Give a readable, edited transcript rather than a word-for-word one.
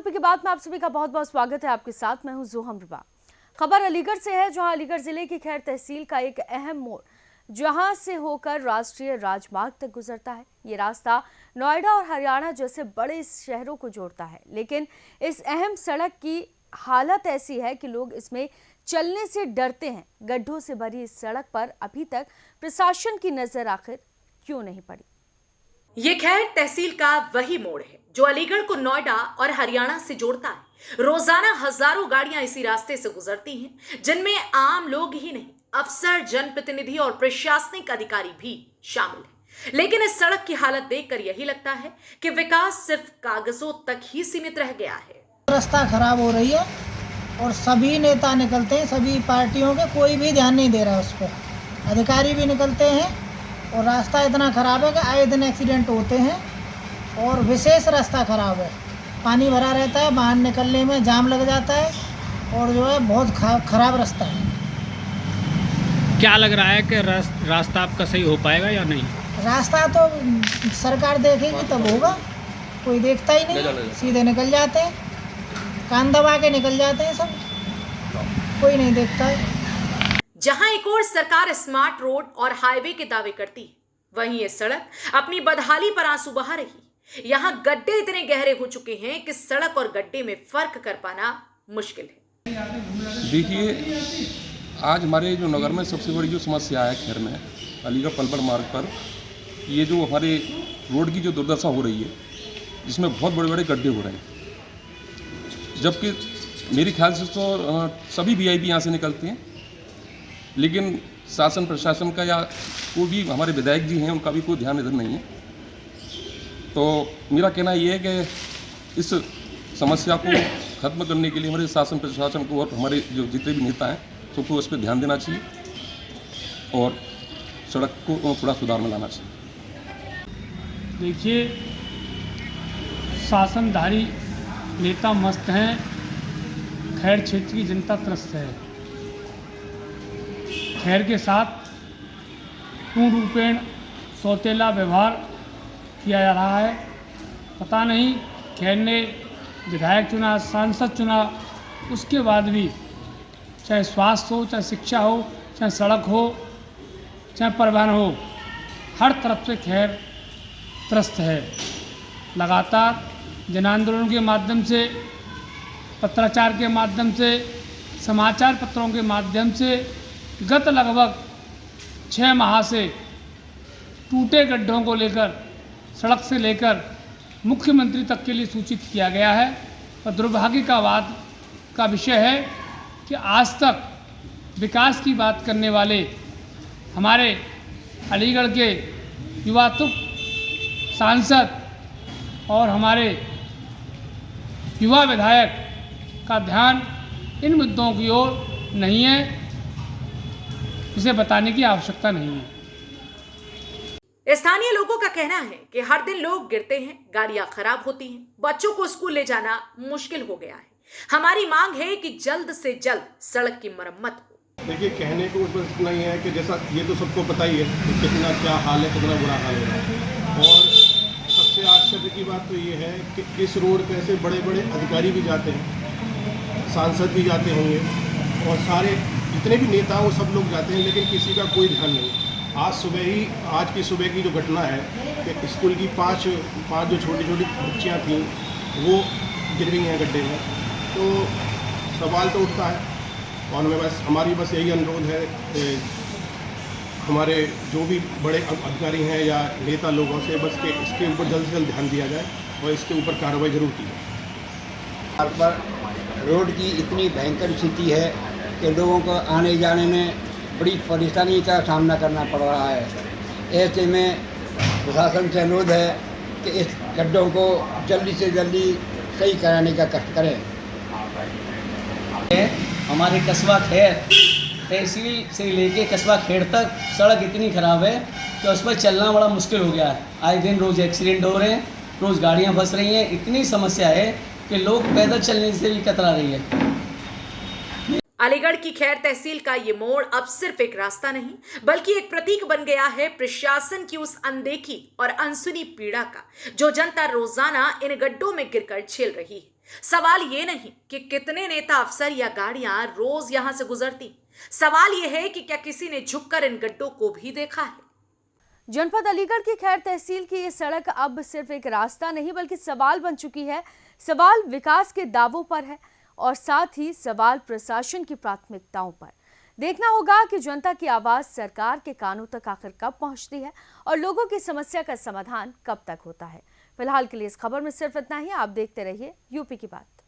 UP की बात में आप सभी का बहुत बहुत स्वागत है। आपके साथ मैं हूं जोहम रुबा। खबर अलीगढ़ से है, जहां अलीगढ़ जिले की खैर तहसील का एक अहम मोड़ जहां से होकर राष्ट्रीय राजमार्ग तक गुजरता है। ये रास्ता नोएडा और हरियाणा जैसे बड़े शहरों को जोड़ता है, लेकिन इस अहम सड़क की हालत ऐसी है कि लोग इसमें चलने से डरते हैं। गड्ढों से भरी इस सड़क पर अभी तक प्रशासन की नजर आखिर क्यों नहीं पड़ी। ये खैर तहसील का वही मोड़ है जो अलीगढ़ को नोएडा और हरियाणा से जोड़ता है। रोजाना हजारों गाड़ियां इसी रास्ते से गुजरती हैं, जिनमें आम लोग ही नहीं, अफसर, जनप्रतिनिधि और प्रशासनिक अधिकारी भी शामिल हैं। लेकिन इस सड़क की हालत देखकर यही लगता है कि विकास सिर्फ कागजों तक ही सीमित रह गया है। रास्ता खराब हो रही है और सभी नेता निकलते हैं, सभी पार्टियों के, कोई भी ध्यान नहीं दे रहा है उस पर। अधिकारी भी निकलते हैं और रास्ता इतना ख़राब है कि आए दिन एक्सीडेंट होते हैं और विशेष रास्ता ख़राब है। पानी भरा रहता है, बाहर निकलने में जाम लग जाता है और जो है बहुत ख़राब रास्ता है। क्या लग रहा है कि रास्ता आपका सही हो पाएगा या नहीं? रास्ता तो सरकार देखेगी तब होगा, कोई देखता ही नहीं, सीधे निकल जाते हैं, कान दबा के निकल जाते हैं सब, कोई नहीं देखता है। जहां एक और सरकार स्मार्ट रोड और हाईवे के दावे करती है, वहीं ये सड़क अपनी बदहाली पर आंसू बहा रही। यहाँ गड्ढे इतने गहरे हो चुके हैं कि सड़क और गड्ढे में फर्क कर पाना मुश्किल है। देखिए, आज हमारे जो नगर में सबसे बड़ी जो समस्या है खैर में अलीगढ़ पलवल मार्ग पर, ये जो हमारे रोड की जो दुर्दशा हो रही है, जिसमें बहुत बड़े बड़े गड्ढे हो रहे हैं, जबकि मेरे ख्याल से तो सभी वीआईपी यहाँ से निकलते हैं, लेकिन शासन प्रशासन का या कोई भी हमारे विधायक जी हैं उनका भी कोई ध्यान इधर नहीं है। तो मेरा कहना ये है कि इस समस्या को खत्म करने के लिए हमारे शासन प्रशासन को और हमारे जो जितने भी नेता हैं सबको उस पर ध्यान देना चाहिए और सड़क को थोड़ा सुधार में लाना चाहिए। देखिए, शासनधारी नेता मस्त हैं, खैर क्षेत्र की जनता त्रस्त है। खैर के साथ पूर्ण रूपेण सौतेला व्यवहार किया जा रहा है। पता नहीं खैर ने विधायक चुना, सांसद चुना, उसके बाद भी चाहे स्वास्थ्य हो, चाहे शिक्षा हो, चाहे सड़क हो, चाहे परिवहन हो, हर तरफ से खैर त्रस्त है। लगातार जन आंदोलन के माध्यम से, पत्राचार के माध्यम से, समाचार पत्रों के माध्यम से गत लगभग 6 माह से टूटे गड्ढों को लेकर, सड़क से लेकर मुख्यमंत्री तक के लिए सूचित किया गया है। और दुर्भाग्य का बात का विषय है कि आज तक विकास की बात करने वाले हमारे अलीगढ़ के युवात्मक सांसद और हमारे युवा विधायक का ध्यान इन मुद्दों की ओर नहीं है, इसे बताने की आवश्यकता नहीं है। स्थानीय लोगों का कहना है कि हर दिन लोग गिरते हैं, गाड़ियां खराब होती हैं, बच्चों को स्कूल ले जाना मुश्किल हो गया है। हमारी मांग है कि जल्द से जल्द सड़क की मरम्मत हो। देखिए, कहने को बस इतना ही है कि जैसा ये तो सबको पता ही है कि कितना क्या हाल है, कितना बुरा हाल है। और सबसे आश्चर्य की बात तो ये है कि इस रोड पे ऐसे बड़े बड़े अधिकारी भी जाते हैं, सांसद भी जाते होंगे और सारे जितने भी नेता वो सब लोग जाते हैं, लेकिन किसी का कोई ध्यान नहीं। आज की सुबह की जो घटना है कि स्कूल की पाँच जो छोटी छोटी बच्चियाँ थीं वो गिर गई हैं गड्ढे में, तो सवाल तो उठता है। और हमारी बस यही अनुरोध है कि हमारे जो भी बड़े अधिकारी हैं या नेता लोगों से बस के इसके ऊपर जल्द से जल्द ध्यान दिया जाए और इसके ऊपर कार्रवाई जरूर की जाए। पर रोड की इतनी भयंकर स्थिति है कि लोगों को आने जाने में बड़ी परेशानी का सामना करना पड़ रहा है। ऐसे में प्रशासन से अनुरोध है कि इस गड्ढों को जल्दी से जल्दी सही कराने का कष्ट करें। हमारे कस्बा खैर तहसील से लेके कस्बा खेड़ तक सड़क इतनी ख़राब है कि उस पर चलना बड़ा मुश्किल हो गया है। आए दिन रोज़ एक्सीडेंट हो रहे हैं, रोज़ गाड़ियां फंस रही हैं। इतनी समस्या है कि लोग पैदल चलने से भी कतरा रही है। अलीगढ़ की खैर तहसील का ये मोड़ अब सिर्फ एक रास्ता नहीं बल्कि एक प्रतीक बन गया है प्रशासन की उस अनदेखी और अनसुनी पीड़ा का, जो जनता रोजाना इन गड्ढों में गिरकर झेल रही है। सवाल ये नहीं कि कितने नेता, अफसर या गाड़ियां रोज यहां से गुजरती, सवाल यह है कि क्या किसी ने झुककर इन गड्ढों को भी देखा है। जनपद अलीगढ़ की खैर तहसील की ये सड़क अब सिर्फ एक रास्ता नहीं बल्कि सवाल बन चुकी है। सवाल विकास के दावों पर है और साथ ही सवाल प्रशासन की प्राथमिकताओं पर। देखना होगा कि जनता की आवाज सरकार के कानों तक आखिर कब पहुंचती है और लोगों की समस्या का समाधान कब तक होता है। फिलहाल के लिए इस खबर में सिर्फ इतना ही। आप देखते रहिए यूपी की बात।